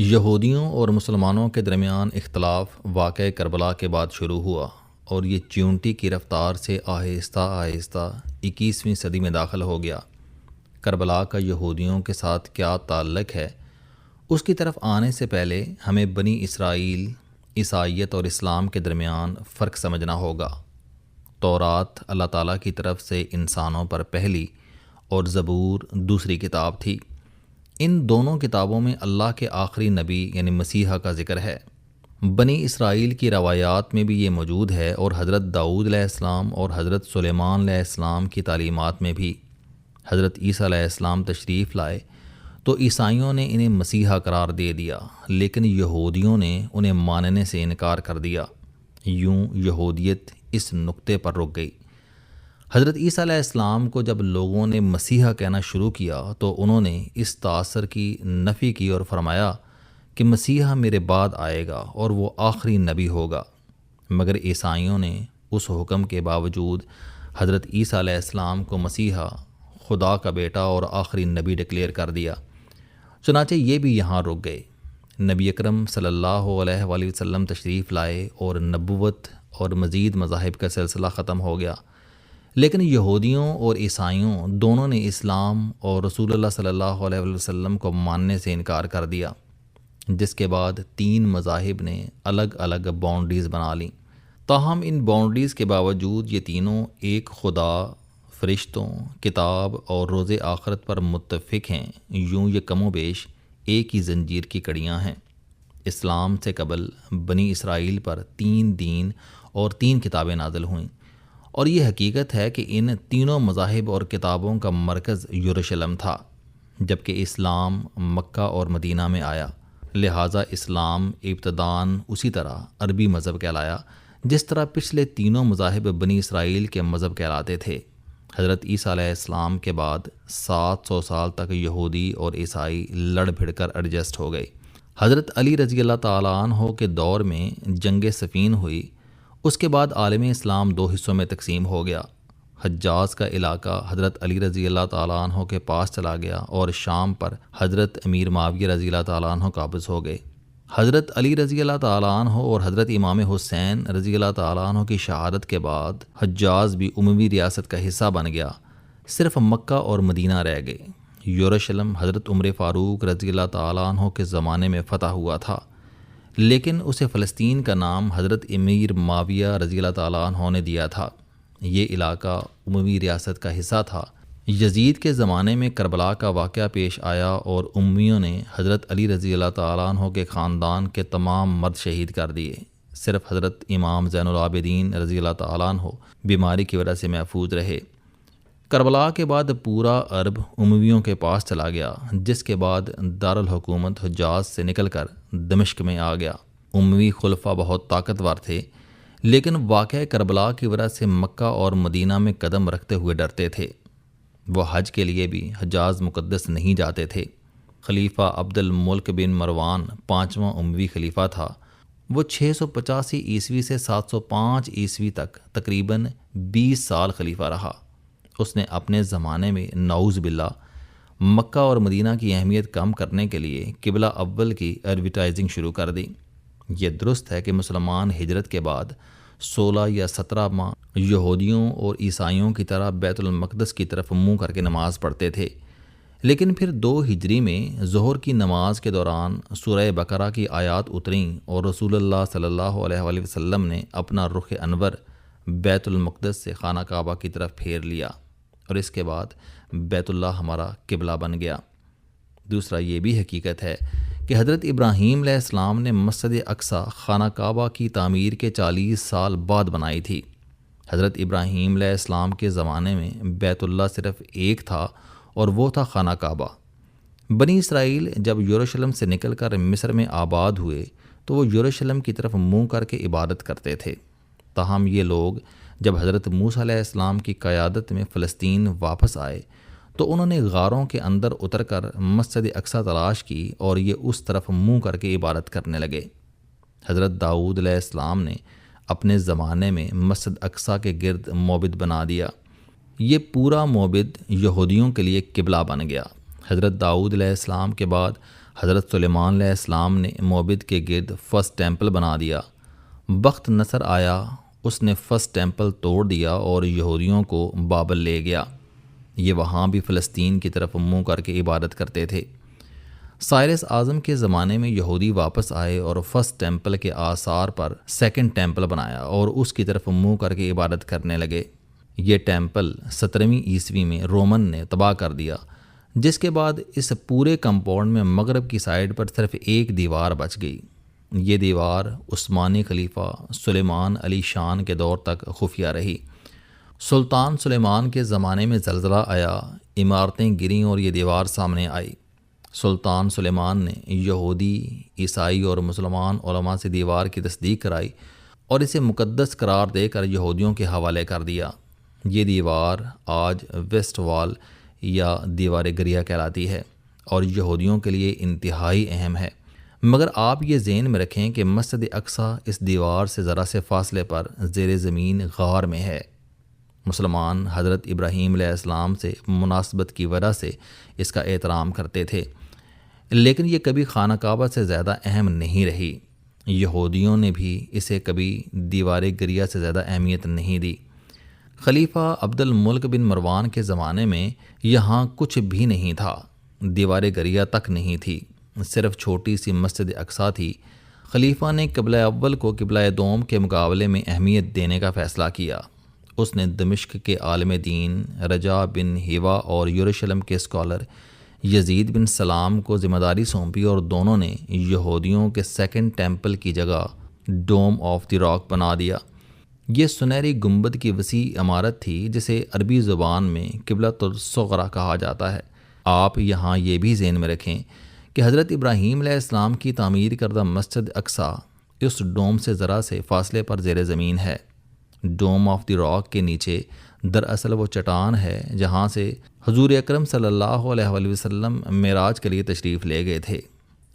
یہودیوں اور مسلمانوں کے درمیان اختلاف واقعہ کربلا کے بعد شروع ہوا اور یہ چیونٹی کی رفتار سے آہستہ آہستہ 21ویں صدی میں داخل ہو گیا۔ کربلا کا یہودیوں کے ساتھ کیا تعلق ہے، اس کی طرف آنے سے پہلے ہمیں بنی اسرائیل، عیسائیت اور اسلام کے درمیان فرق سمجھنا ہوگا۔ تورات اللہ تعالیٰ کی طرف سے انسانوں پر پہلی اور زبور دوسری کتاب تھی۔ ان دونوں کتابوں میں اللہ کے آخری نبی یعنی مسیحا کا ذکر ہے۔ بنی اسرائیل کی روایات میں بھی یہ موجود ہے اور حضرت داؤد علیہ السلام اور حضرت سلیمان علیہ السلام کی تعلیمات میں بھی۔ حضرت عیسیٰ علیہ السلام تشریف لائے تو عیسائیوں نے انہیں مسیحا قرار دے دیا، لیکن یہودیوں نے انہیں ماننے سے انکار کر دیا۔ یوں یہودیت اس نقطے پر رک گئی۔ حضرت عیسیٰ علیہ السلام کو جب لوگوں نے مسیحا کہنا شروع کیا تو انہوں نے اس تاثر کی نفی کی اور فرمایا کہ مسیحا میرے بعد آئے گا اور وہ آخری نبی ہوگا، مگر عیسائیوں نے اس حکم کے باوجود حضرت عیسیٰ علیہ السلام کو مسیحا، خدا کا بیٹا اور آخری نبی ڈکلیئر کر دیا۔ چنانچہ یہ بھی یہاں رک گئے۔ نبی اکرم صلی اللہ علیہ وآلہ وسلم تشریف لائے اور نبوت اور مزید مذاہب کا سلسلہ ختم ہو گیا، لیکن یہودیوں اور عیسائیوں دونوں نے اسلام اور رسول اللہ صلی اللہ علیہ وسلم کو ماننے سے انکار کر دیا، جس کے بعد تین مذاہب نے الگ الگ باؤنڈریز بنا لیں۔ تاہم ان باؤنڈریز کے باوجود یہ تینوں ایک خدا، فرشتوں، کتاب اور روز آخرت پر متفق ہیں۔ یوں یہ کم و بیش ایک ہی زنجیر کی کڑیاں ہیں۔ اسلام سے قبل بنی اسرائیل پر 3 دین اور 3 کتابیں نازل ہوئیں، اور یہ حقیقت ہے کہ ان تینوں مذاہب اور کتابوں کا مرکز یروشلم تھا، جبکہ اسلام مکہ اور مدینہ میں آیا۔ لہٰذا اسلام ابتداً اسی طرح عربی مذہب کہلایا جس طرح پچھلے تینوں مذاہب بنی اسرائیل کے مذہب کہلاتے تھے۔ حضرت عیسیٰ علیہ السلام کے بعد 700 سال تک یہودی اور عیسائی لڑ بھڑ کر ایڈجسٹ ہو گئے۔ حضرت علی رضی اللہ تعالیٰ عنہ کے دور میں جنگ صفین ہوئی۔ اس کے بعد عالم اسلام 2 حصوں میں تقسیم ہو گیا۔ حجاز کا علاقہ حضرت علی رضی اللہ تعالیٰ عنہ کے پاس چلا گیا اور شام پر حضرت امیر معاویہ رضی اللہ تعالیٰ عنہ قابض ہو گئے۔ حضرت علی رضی اللہ تعالیٰ عنہ اور حضرت امام حسین رضی اللہ تعالیٰ عنہ کی شہادت کے بعد حجاز بھی اموی ریاست کا حصہ بن گیا، صرف مکہ اور مدینہ رہ گئے۔ یروشلم حضرت عمر فاروق رضی اللہ تعالیٰ عنہ کے زمانے میں فتح ہوا تھا، لیکن اسے فلسطین کا نام حضرت امیر معاویہ رضی اللہ تعالیٰ عنہ نے دیا تھا۔ یہ علاقہ اموی ریاست کا حصہ تھا۔ یزید کے زمانے میں کربلا کا واقعہ پیش آیا اور امیوں نے حضرت علی رضی اللہ تعالیٰ عنہ کے خاندان کے تمام مرد شہید کر دیے۔ صرف حضرت امام زین العابدین رضی اللہ تعالیٰ عنہ بیماری کی وجہ سے محفوظ رہے۔ کربلا کے بعد پورا عرب امویوں کے پاس چلا گیا، جس کے بعد دارالحکومت حجاز سے نکل کر دمشق میں آ گیا۔ اموی خلفاء بہت طاقتور تھے، لیکن واقعہ کربلا کی وجہ سے مکہ اور مدینہ میں قدم رکھتے ہوئے ڈرتے تھے۔ وہ حج کے لیے بھی حجاز مقدس نہیں جاتے تھے۔ خلیفہ عبد الملک بن مروان 5واں اموی خلیفہ تھا۔ وہ 685 عیسوی سے 705 عیسوی تک تقریباً 20 سال خلیفہ رہا۔ اس نے اپنے زمانے میں نعوذ باللہ مکہ اور مدینہ کی اہمیت کم کرنے کے لیے قبلہ اول کی ایڈورٹائزنگ شروع کر دی۔ یہ درست ہے کہ مسلمان ہجرت کے بعد 16 یا 17 ماہ یہودیوں اور عیسائیوں کی طرح بیت المقدس کی طرف منہ کر کے نماز پڑھتے تھے، لیکن پھر 2 ہجری میں ظہر کی نماز کے دوران سورہ بقرہ کی آیات اتریں اور رسول اللہ صلی اللہ علیہ وآلہ وسلم نے اپنا رخ انور بیت المقدس سے خانہ کعبہ کی طرف پھیر لیا، اور اس کے بعد بیت اللہ ہمارا قبلہ بن گیا۔ دوسرا یہ بھی حقیقت ہے کہ حضرت ابراہیم علیہ السلام نے مسجد اقصی خانہ کعبہ کی تعمیر کے 40 سال بعد بنائی تھی۔ حضرت ابراہیم علیہ السلام کے زمانے میں بیت اللہ صرف ایک تھا اور وہ تھا خانہ کعبہ۔ بنی اسرائیل جب یروشلم سے نکل کر مصر میں آباد ہوئے تو وہ یروشلم کی طرف منہ کر کے عبادت کرتے تھے۔ تاہم یہ لوگ جب حضرت موسیٰ علیہ السلام کی قیادت میں فلسطین واپس آئے تو انہوں نے غاروں کے اندر اتر کر مسجد اقصی تلاش کی اور یہ اس طرف منہ کر کے عبادت کرنے لگے۔ حضرت داؤد علیہ السلام نے اپنے زمانے میں مسجد اقصی کے گرد معبد بنا دیا۔ یہ پورا معبد یہودیوں کے لیے قبلہ بن گیا۔ حضرت داؤد علیہ السلام کے بعد حضرت سلیمان علیہ السلام نے موبد کے گرد فرسٹ ٹیمپل بنا دیا۔ وقت نصر آیا، اس نے فرسٹ ٹیمپل توڑ دیا اور یہودیوں کو بابل لے گیا۔ یہ وہاں بھی فلسطین کی طرف منہ کر کے عبادت کرتے تھے۔ سائرس اعظم کے زمانے میں یہودی واپس آئے اور فرسٹ ٹیمپل کے آثار پر سیکنڈ ٹیمپل بنایا اور اس کی طرف منہ کر کے عبادت کرنے لگے۔ یہ ٹیمپل 17ویں عیسوی میں رومن نے تباہ کر دیا، جس کے بعد اس پورے کمپاؤنڈ میں مغرب کی سائڈ پر صرف ایک دیوار بچ گئی۔ یہ دیوار عثمانی خلیفہ سلیمان علی شان کے دور تک خفیہ رہی۔ سلطان سلیمان کے زمانے میں زلزلہ آیا، عمارتیں گریں اور یہ دیوار سامنے آئی۔ سلطان سلیمان نے یہودی، عیسائی اور مسلمان علماء سے دیوار کی تصدیق کرائی اور اسے مقدس قرار دے کر یہودیوں کے حوالے کر دیا۔ یہ دیوار آج ویسٹ وال یا دیوار گریا کہلاتی ہے اور یہودیوں کے لیے انتہائی اہم ہے۔ مگر آپ یہ ذہن میں رکھیں کہ مسجد اقصیٰ اس دیوار سے ذرا سے فاصلے پر زیر زمین غار میں ہے۔ مسلمان حضرت ابراہیم علیہ السلام سے مناسبت کی وجہ سے اس کا احترام کرتے تھے، لیکن یہ کبھی خانہ کعبہ سے زیادہ اہم نہیں رہی۔ یہودیوں نے بھی اسے کبھی دیوار گریا سے زیادہ اہمیت نہیں دی۔ خلیفہ عبد الملک بن مروان کے زمانے میں یہاں کچھ بھی نہیں تھا، دیوار گریا تک نہیں تھی، صرف چھوٹی سی مسجد اقصیٰ تھی۔ خلیفہ نے قبلہ اول کو قبلہ دوم کے مقابلے میں اہمیت دینے کا فیصلہ کیا۔ اس نے دمشق کے عالم دین رجا بن ہیوا اور یروشلم کے اسکالر یزید بن سلام کو ذمہ داری سونپی اور دونوں نے یہودیوں کے سیکنڈ ٹیمپل کی جگہ ڈوم آف دی راک بنا دیا۔ یہ سنہری گنبد کی وسیع عمارت تھی جسے عربی زبان میں قبلۃ الصغریٰ کہا جاتا ہے۔ آپ یہاں یہ بھی ذہن میں رکھیں کہ حضرت ابراہیم علیہ السلام کی تعمیر کردہ مسجد اقصیٰ اس ڈوم سے ذرا سے فاصلے پر زیر زمین ہے۔ ڈوم آف دی راک کے نیچے دراصل وہ چٹان ہے جہاں سے حضور اکرم صلی اللہ علیہ وآلہ وسلم معراج کے لیے تشریف لے گئے تھے۔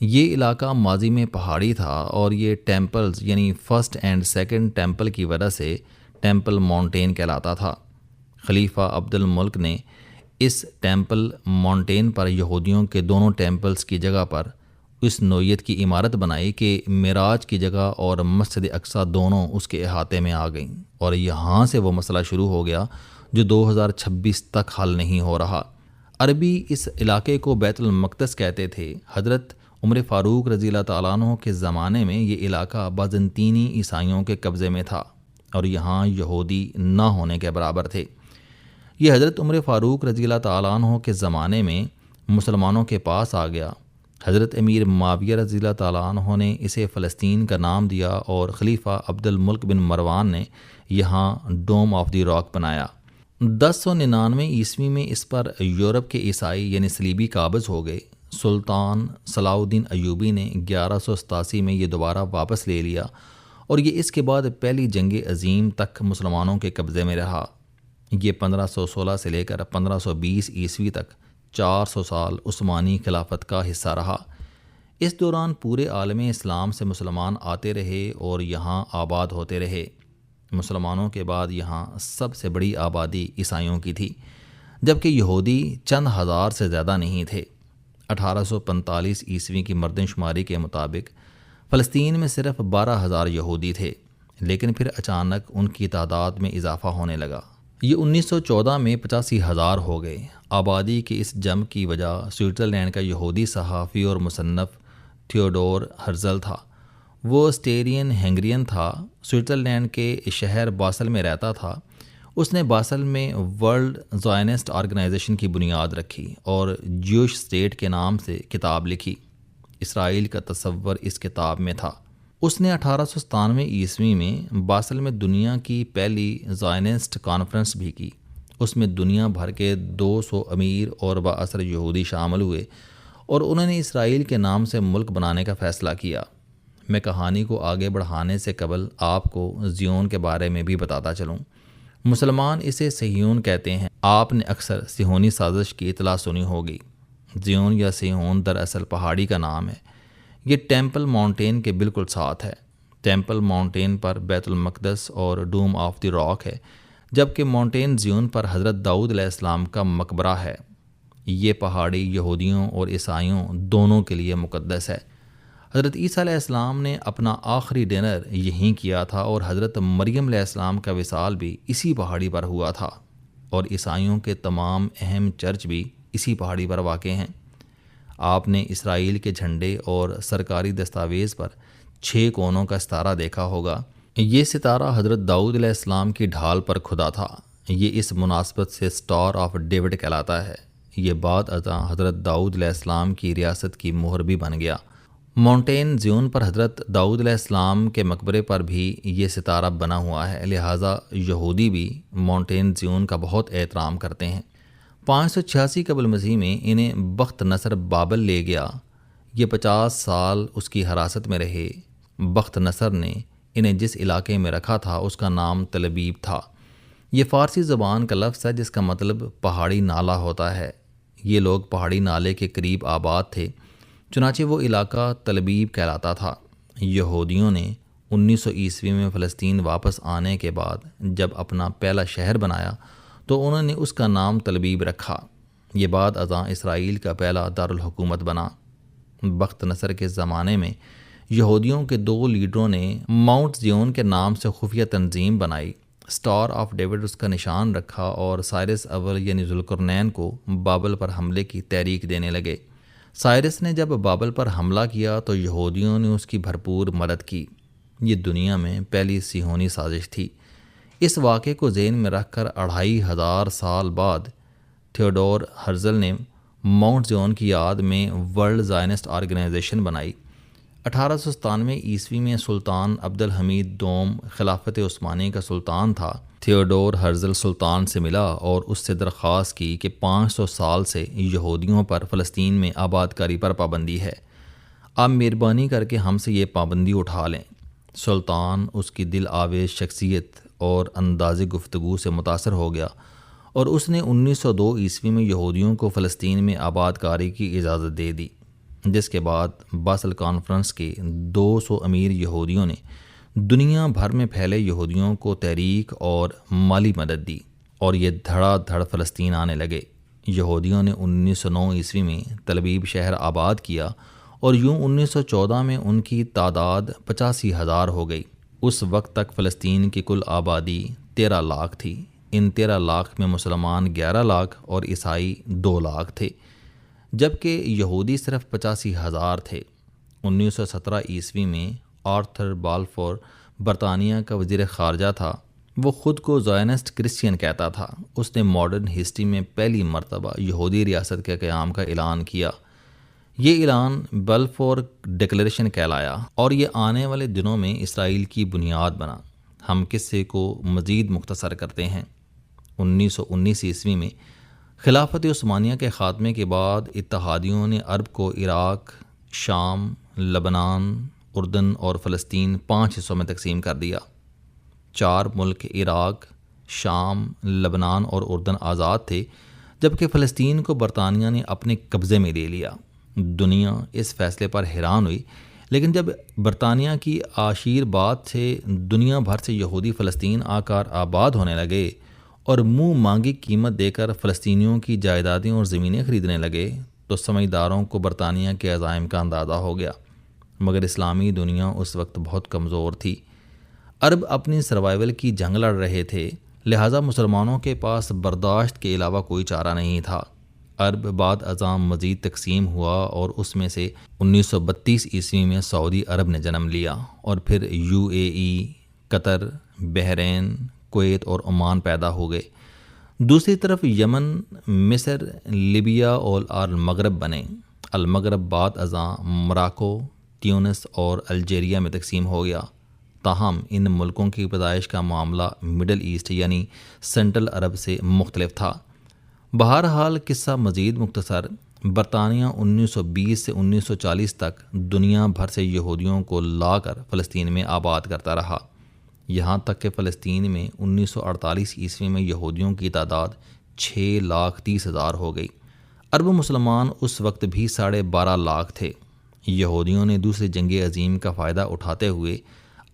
یہ علاقہ ماضی میں پہاڑی تھا اور یہ ٹیمپلز یعنی فرسٹ اینڈ سیکنڈ ٹیمپل کی وجہ سے ٹیمپل ماؤنٹین کہلاتا تھا۔ خلیفہ عبد الملک نے اس ٹیمپل ماؤنٹین پر یہودیوں کے دونوں ٹیمپلز کی جگہ پر اس نوعیت کی عمارت بنائی کہ معراج کی جگہ اور مسجد اقصیٰ دونوں اس کے احاطے میں آ گئیں، اور یہاں سے وہ مسئلہ شروع ہو گیا جو 2026 تک حل نہیں ہو رہا۔ عربی اس علاقے کو بیت المقدس کہتے تھے۔ حضرت عمر فاروق رضی اللہ تعالیٰ عنہ کے زمانے میں یہ علاقہ بازنطینی عیسائیوں کے قبضے میں تھا اور یہاں یہودی نہ ہونے کے برابر تھے۔ یہ حضرت عمر فاروق رضی اللہ تعالیٰ عنہ کے زمانے میں مسلمانوں کے پاس آ گیا۔ حضرت امیر معاویہ رضی اللہ تعالیٰ عنہ نے اسے فلسطین کا نام دیا اور خلیفہ عبد الملک بن مروان نے یہاں ڈوم آف دی راک بنایا۔ 1099 عیسوی میں اس پر یورپ کے عیسائی یعنی صلیبی قابض ہو گئے۔ سلطان صلاح الدین ایوبی نے 1187 میں یہ دوبارہ واپس لے لیا اور یہ اس کے بعد پہلی جنگ عظیم تک مسلمانوں کے قبضے میں رہا۔ یہ 1516 سے لے کر 1520 عیسوی تک 400 سال عثمانی خلافت کا حصہ رہا۔ اس دوران پورے عالم اسلام سے مسلمان آتے رہے اور یہاں آباد ہوتے رہے۔ مسلمانوں کے بعد یہاں سب سے بڑی آبادی عیسائیوں کی تھی، جبکہ یہودی چند ہزار سے زیادہ نہیں تھے۔ 1845 عیسوی کی مردم شماری کے مطابق فلسطین میں صرف 12,000 یہودی تھے، لیکن پھر اچانک ان کی تعداد میں اضافہ ہونے لگا۔ یہ 1914 میں 85,000 ہو گئے۔ آبادی کے اس جم کی وجہ سوئٹزرلینڈ کا یہودی صحافی اور مصنف تھیوڈور ہرزل تھا۔ وہ اسٹیرین ہنگرین تھا، سوئٹزرلینڈ کے شہر باسل میں رہتا تھا۔ اس نے باسل میں ورلڈ زائنسٹ آرگنائزیشن کی بنیاد رکھی اور جیوش اسٹیٹ کے نام سے کتاب لکھی۔ اسرائیل کا تصور اس کتاب میں تھا۔ اس نے 1897 عیسوی میں باسل میں دنیا کی پہلی زائنسٹ کانفرنس بھی کی۔ اس میں دنیا بھر کے 200 امیر اور بااثر یہودی شامل ہوئے اور انہوں نے اسرائیل کے نام سے ملک بنانے کا فیصلہ کیا۔ میں کہانی کو آگے بڑھانے سے قبل آپ کو زیون کے بارے میں بھی بتاتا چلوں۔ مسلمان اسے صہیون کہتے ہیں۔ آپ نے اکثر صہیونی سازش کی اطلاع سنی ہوگی۔ زیون یا صہیون دراصل پہاڑی کا نام ہے۔ یہ ٹیمپل ماؤنٹین کے بالکل ساتھ ہے۔ ٹیمپل ماؤنٹین پر بیت المقدس اور ڈوم آف دی راک ہے، جبکہ ماؤنٹین زیون پر حضرت داؤد علیہ السلام کا مقبرہ ہے۔ یہ پہاڑی یہودیوں اور عیسائیوں دونوں کے لیے مقدس ہے۔ حضرت عیسیٰ علیہ السلام نے اپنا آخری ڈنر یہیں کیا تھا، اور حضرت مریم علیہ السلام کا وصال بھی اسی پہاڑی پر ہوا تھا، اور عیسائیوں کے تمام اہم چرچ بھی اسی پہاڑی پر واقع ہیں۔ آپ نے اسرائیل کے جھنڈے اور سرکاری دستاویز پر 6 کونوں کا ستارہ دیکھا ہوگا۔ یہ ستارہ حضرت داؤد علیہ السلام کی ڈھال پر کھدا تھا۔ یہ اس مناسبت سے سٹار آف ڈیوڈ کہلاتا ہے۔ یہ بعد ازاں حضرت داؤد علیہ السلام کی ریاست کی مہر بھی بن گیا۔ ماؤنٹین زیون پر حضرت داؤد علیہ السلام کے مقبرے پر بھی یہ ستارہ بنا ہوا ہے، لہٰذا یہودی بھی ماؤنٹین زیون کا بہت احترام کرتے ہیں۔ 586 قبل مسیح میں انہیں بخت نصر بابل لے گیا۔ یہ 50 سال اس کی حراست میں رہے۔ بخت نصر نے انہیں جس علاقے میں رکھا تھا اس کا نام تلبیب تھا۔ یہ فارسی زبان کا لفظ ہے جس کا مطلب پہاڑی نالا ہوتا ہے۔ یہ لوگ پہاڑی نالے کے قریب آباد تھے، چنانچہ وہ علاقہ تلبیب کہلاتا تھا۔ یہودیوں نے 1900 عیسوی میں فلسطین واپس آنے کے بعد جب اپنا پہلا شہر بنایا تو انہوں نے اس کا نام تلبیب رکھا۔ یہ بعد ازاں اسرائیل کا پہلا دارالحکومت بنا۔ بخت نصر کے زمانے میں یہودیوں کے 2 لیڈروں نے ماؤنٹ زیون کے نام سے خفیہ تنظیم بنائی، سٹار آف ڈیوڈ اس کا نشان رکھا، اور سائرس اول یعنی ذوالقرنین کو بابل پر حملے کی تحریک دینے لگے۔ سائرس نے جب بابل پر حملہ کیا تو یہودیوں نے اس کی بھرپور مدد کی۔ یہ دنیا میں پہلی صہیونی سازش تھی۔ اس واقعے کو ذہن میں رکھ کر 2500 سال بعد تھیوڈور ہرزل نے ماؤنٹ زیون کی یاد میں ورلڈ زائنسٹ آرگنائزیشن بنائی۔ 1897 عیسوی میں سلطان عبد الحمید دوم خلافت عثمانی کا سلطان تھا۔ تھیوڈور ہرزل سلطان سے ملا اور اس سے درخواست کی کہ 500 سال سے یہودیوں پر فلسطین میں آباد کاری پر پابندی ہے، آپ مہربانی کر کے ہم سے یہ پابندی اٹھا لیں۔ سلطان اس کی دل آویز شخصیت اور انداز گفتگو سے متاثر ہو گیا، اور اس نے 1902 عیسوی میں یہودیوں کو فلسطین میں آباد کاری کی اجازت دے دی، جس کے بعد باسل کانفرنس کے 200 امیر یہودیوں نے دنیا بھر میں پھیلے یہودیوں کو تحریک اور مالی مدد دی، اور یہ دھڑا دھڑ فلسطین آنے لگے۔ یہودیوں نے 1909 عیسوی میں تلبیب شہر آباد کیا، اور یوں 1914 میں ان کی تعداد 85,000 ہو گئی۔ اس وقت تک فلسطین کی کل آبادی 13 لاکھ تھی۔ ان 13 لاکھ میں مسلمان 11 لاکھ اور عیسائی 2 لاکھ تھے، جبکہ یہودی صرف 85,000 تھے۔ 1917 عیسوی میں آرتھر بالفور برطانیہ کا وزیر خارجہ تھا۔ وہ خود کو زائنسٹ کرسچین کہتا تھا۔ اس نے ماڈرن ہسٹری میں پہلی مرتبہ یہودی ریاست کے قیام کا اعلان کیا۔ یہ اعلان بلفور ڈکلیریشن کہلایا، اور یہ آنے والے دنوں میں اسرائیل کی بنیاد بنا۔ ہم قصے کو مزید مختصر کرتے ہیں۔ 1919 عیسوی میں خلافت عثمانیہ کے خاتمے کے بعد اتحادیوں نے عرب کو عراق، شام، لبنان، اردن اور فلسطین 5 حصوں میں تقسیم کر دیا۔ 4 ملک عراق، شام، لبنان اور اردن آزاد تھے، جبکہ فلسطین کو برطانیہ نے اپنے قبضے میں لے لیا۔ دنیا اس فیصلے پر حیران ہوئی، لیکن جب برطانیہ کی عاشیر بات سے دنیا بھر سے یہودی فلسطین آ کر آباد ہونے لگے اور منہ مانگی قیمت دے کر فلسطینیوں کی جائیدادیں اور زمینیں خریدنے لگے، تو سمجھداروں کو برطانیہ کے عزائم کا اندازہ ہو گیا۔ مگر اسلامی دنیا اس وقت بہت کمزور تھی۔ عرب اپنی سروائیول کی جنگ لڑ رہے تھے، لہٰذا مسلمانوں کے پاس برداشت کے علاوہ کوئی چارہ نہیں تھا۔ عرب بعد ازاں مزید تقسیم ہوا، اور اس میں سے 1932 عیسوی میں سعودی عرب نے جنم لیا، اور پھر UAE، قطر، بحرین، کویت اور عمان پیدا ہو گئے۔ دوسری طرف یمن، مصر، لیبیا اور المغرب بنے۔ المغرب بعد ازاں مراکو، تیونس اور الجیریا میں تقسیم ہو گیا۔ تاہم ان ملکوں کی پیدائش کا معاملہ مڈل ایسٹ یعنی سینٹرل عرب سے مختلف تھا۔ بہرحال قصہ مزید مختصر، برطانیہ 1920 سے 1940 تک دنیا بھر سے یہودیوں کو لا کر فلسطین میں آباد کرتا رہا، یہاں تک کہ فلسطین میں 1948 عیسوی میں یہودیوں کی تعداد 6,30,000 ہو گئی۔ عرب مسلمان اس وقت بھی 12.5 لاکھ تھے۔ یہودیوں نے دوسری جنگ عظیم کا فائدہ اٹھاتے ہوئے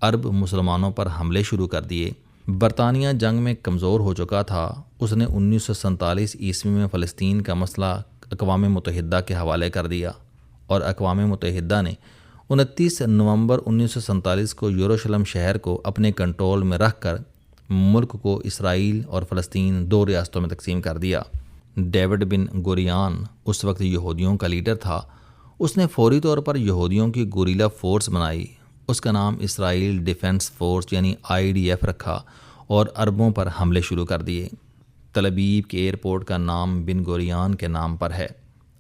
عرب مسلمانوں پر حملے شروع کر دیے۔ برطانیہ جنگ میں کمزور ہو چکا تھا۔ اس نے 1947 عیسوی میں فلسطین کا مسئلہ اقوام متحدہ کے حوالے کر دیا اور اقوام متحدہ نے 29 نومبر 1947 کو یروشلم شہر کو اپنے کنٹرول میں رکھ کر ملک کو اسرائیل اور فلسطین 2 ریاستوں میں تقسیم کر دیا۔ ڈیوڈ بن گوریان اس وقت یہودیوں کا لیڈر تھا۔ اس نے فوری طور پر یہودیوں کی گوریلا فورس بنائی، اس کا نام اسرائیل ڈیفنس فورس یعنی IDF رکھا اور عربوں پر حملے شروع کر دیے۔ تل ابیب کے ایئرپورٹ کا نام بن گوریان کے نام پر ہے۔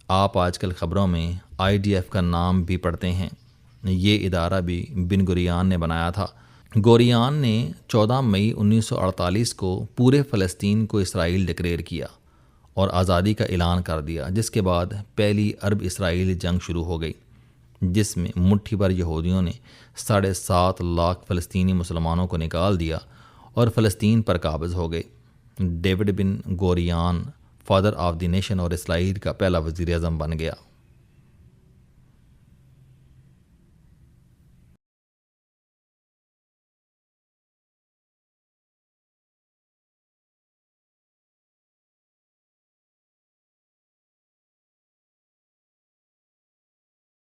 آپ آج کل خبروں میں IDF کا نام بھی پڑھتے ہیں۔ یہ ادارہ بھی بن گوریان نے بنایا تھا۔ گوریان نے 14 مئی 1948 کو پورے فلسطین کو اسرائیل ڈکلیئر کیا اور آزادی کا اعلان کر دیا، جس کے بعد پہلی عرب اسرائیل جنگ شروع ہو گئی، جس میں مٹھی بھر یہودیوں نے 7.5 لاکھ فلسطینی مسلمانوں کو نکال دیا اور فلسطین پر قابض ہو گئے۔ David Ben Gurion father of the nation اور اسرائیل کا پہلا وزیر اعظم بن گیا۔